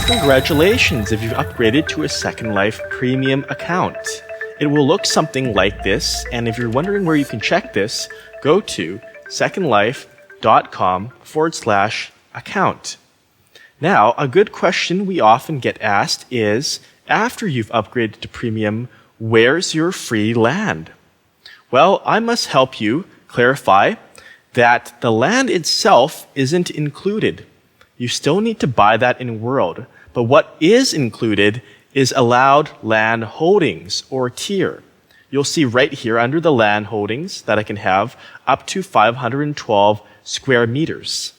Congratulations if you've upgraded to a Second Life premium account. It will look something like this, and if you're wondering where you can check this, go to secondlife.com/account. Now, a good question we often get asked is, after you've upgraded to premium, where's your free land? Well, I must help you clarify that the land itself isn't included. You still need to buy that in World, but what is included is allowed land holdings, or tier. You'll see right here under the land holdings that I can have up to 512 square meters.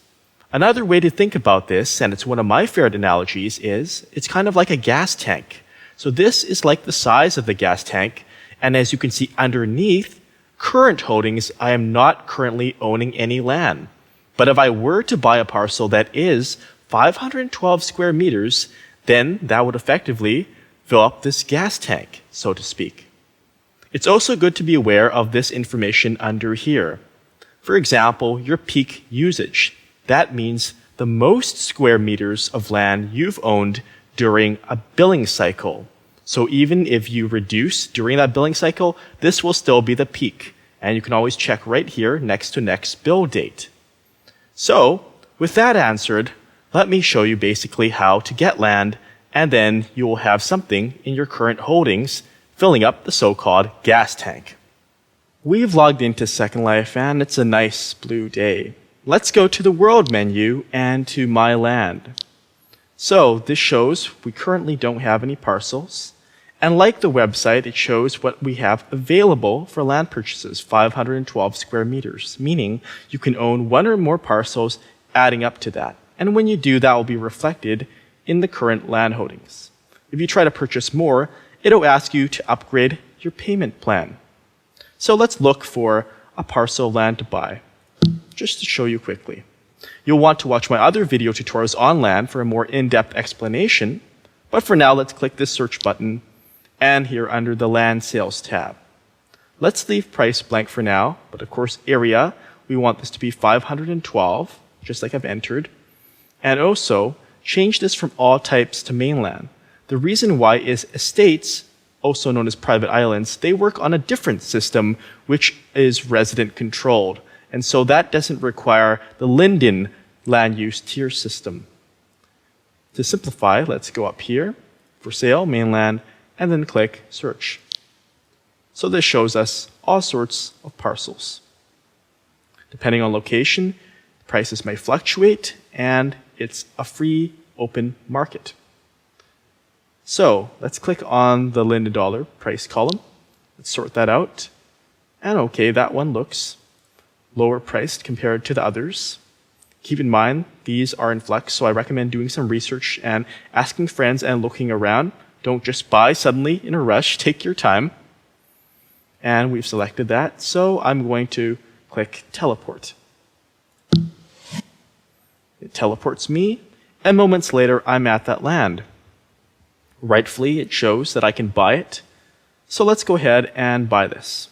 Another way to think about this, and it's one of my favorite analogies, is it's kind of like a gas tank. So this is like the size of the gas tank, and as you can see underneath, current holdings, I am not currently owning any land. But if I were to buy a parcel that is 512 square meters, then that would effectively fill up this gas tank, so to speak. It's also good to be aware of this information under here. For example, your peak usage. That means the most square meters of land you've owned during a billing cycle. So even if you reduce during that billing cycle, this will still be the peak. And you can always check right here next to next bill date. So, with that answered, let me show you basically how to get land, and then you will have something in your current holdings filling up the so-called gas tank. We've logged into Second Life and it's a nice blue day. Let's go to the World menu and to My Land. So this shows we currently don't have any parcels. And like the website, it shows what we have available for land purchases, 512 square meters, meaning you can own one or more parcels adding up to that. And when you do, that will be reflected in the current land holdings. If you try to purchase more, it'll ask you to upgrade your payment plan. So let's look for a parcel of land to buy, just to show you quickly. You'll want to watch my other video tutorials on land for a more in-depth explanation, but for now, let's click this search button and here under the Land Sales tab. Let's leave price blank for now, but of course area, we want this to be 512, just like I've entered. And also, change this from all types to mainland. The reason why is estates, also known as private islands, they work on a different system, which is resident controlled. And so that doesn't require the Linden land use tier system. To simplify, let's go up here, for sale, mainland, and then click search. So this shows us all sorts of parcels. Depending on location, prices may fluctuate, and it's a free open market. So let's click on the Linden dollar price column. Let's sort that out. And okay, that one looks lower priced compared to the others. Keep in mind, these are in flux, so I recommend doing some research and asking friends and looking around. Don't just buy suddenly in a rush. Take your time. And we've selected that, so I'm going to click teleport. It teleports me, and moments later, I'm at that land. Rightfully, it shows that I can buy it. So let's go ahead and buy this.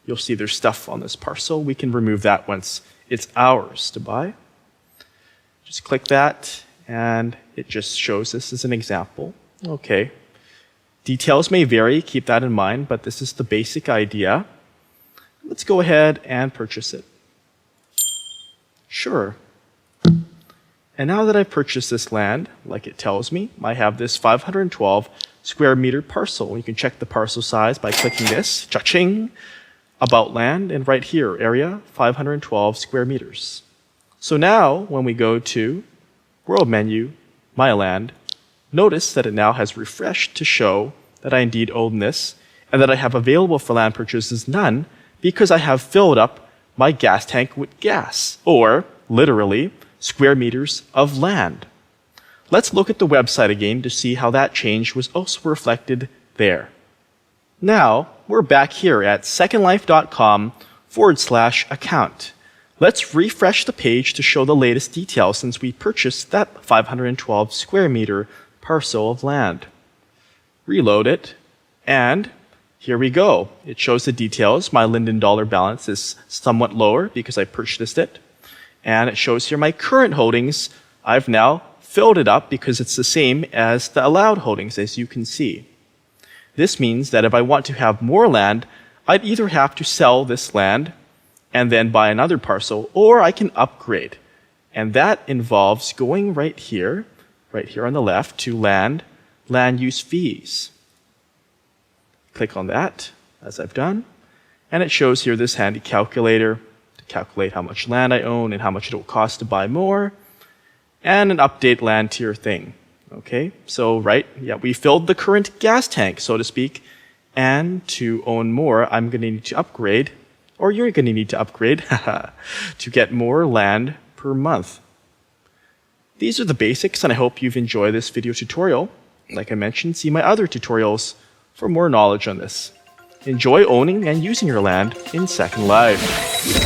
You'll see there's stuff on this parcel. We can remove that once it's ours to buy. Just click that, and it just shows this as an example. Okay. Details may vary, keep that in mind, but this is the basic idea. Let's go ahead and purchase it. Sure. And now that I've purchased this land, like it tells me, I have this 512 square meter parcel. You can check the parcel size by clicking this, cha-ching, about land, and right here, area, 512 square meters. So now, when we go to World menu, My Land, notice that it now has refreshed to show that I indeed own this, and that I have available for land purchases none, because I have filled up my gas tank with gas, or literally, square meters of land. Let's look at the website again to see how that change was also reflected there. Now, we're back here at secondlife.com/account. Let's refresh the page to show the latest details since we purchased that 512 square meter parcel of land. Reload it, and here we go. It shows the details. My Linden dollar balance is somewhat lower because I purchased it. And it shows here my current holdings. I've now filled it up because it's the same as the allowed holdings, as you can see. This means that if I want to have more land, I'd either have to sell this land and then buy another parcel, or I can upgrade. And that involves going right here on the left, to land use fees. Click on that, as I've done, and it shows here this handy calculator to calculate how much land I own and how much it will cost to buy more, and an update land tier thing. Okay, so we filled the current gas tank, so to speak, and to own more, I'm going to need to upgrade, or you're going to need to upgrade, to get more land per month. These are the basics, and I hope you've enjoyed this video tutorial. Like I mentioned, see my other tutorials for more knowledge on this. Enjoy owning and using your land in Second Life.